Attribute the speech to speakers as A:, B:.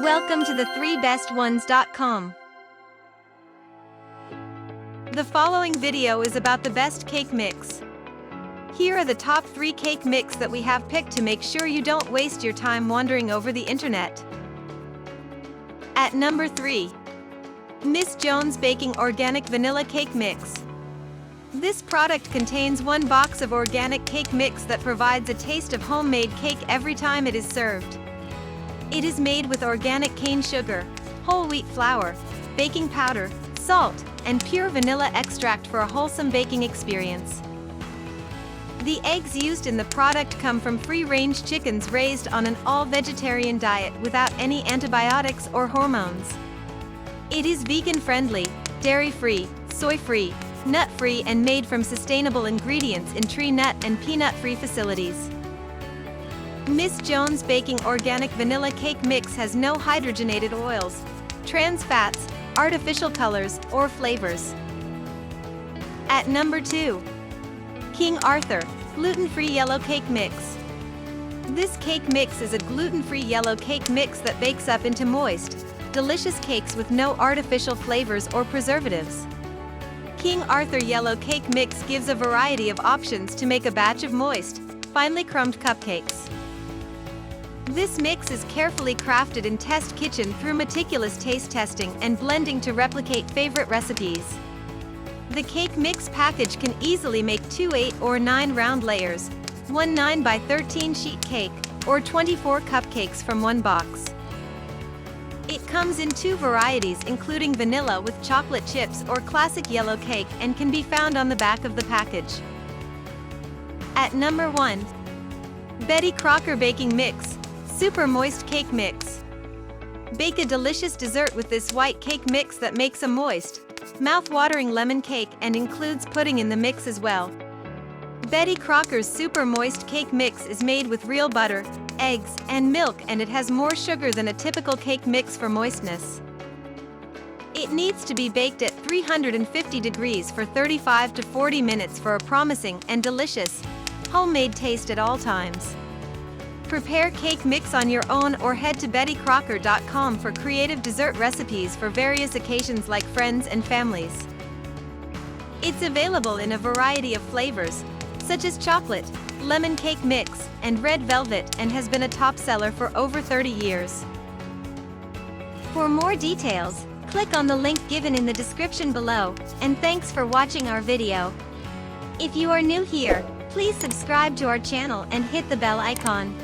A: Welcome to the 3bestones.com. The following video is about the best cake mix. Here are the top 3 cake mix that we have picked to make sure you don't waste your time wandering over the internet. At number 3. Miss Jones Baking Organic Vanilla Cake Mix. This product contains 1 box of organic cake mix that provides a taste of homemade cake every time it is served. It is made with organic cane sugar, whole wheat flour, baking powder, salt, and pure vanilla extract for a wholesome baking experience. The eggs used in the product come from free-range chickens raised on an all-vegetarian diet without any antibiotics or hormones. It is vegan-friendly, dairy-free, soy-free, nut-free, and made from sustainable ingredients in tree nut and peanut-free facilities. Miss Jones Baking Organic Vanilla Cake Mix has no hydrogenated oils, trans fats, artificial colors, or flavors. At number 2. King Arthur Gluten-Free Yellow Cake Mix. This cake mix is a gluten-free yellow cake mix that bakes up into moist, delicious cakes with no artificial flavors or preservatives. King Arthur Yellow Cake Mix gives a variety of options to make a batch of moist, finely crumbed cupcakes. This mix is carefully crafted in test kitchen through meticulous taste testing and blending to replicate favorite recipes. The cake mix package can easily make 2 8 or 9 round layers, 1 9 by 13 sheet cake, or 24 cupcakes from 1 box. It comes in 2 varieties including vanilla with chocolate chips or classic yellow cake and can be found on the back of the package. At number 1. Betty Crocker Baking Mix Super Moist Cake Mix. Bake a delicious dessert with this white cake mix that makes a moist, mouth-watering lemon cake and includes pudding in the mix as well. Betty Crocker's Super Moist Cake Mix is made with real butter, eggs, and milk, and it has more sugar than a typical cake mix for moistness. It needs to be baked at 350 degrees for 35 to 40 minutes for a promising and delicious, homemade taste at all times. Prepare cake mix on your own or head to bettycrocker.com for creative dessert recipes for various occasions like friends and families. It's available in a variety of flavors, such as chocolate, lemon cake mix, and red velvet, and has been a top seller for over 30 years. For more details, click on the link given in the description below, and thanks for watching our video. If you are new here, please subscribe to our channel and hit the bell icon.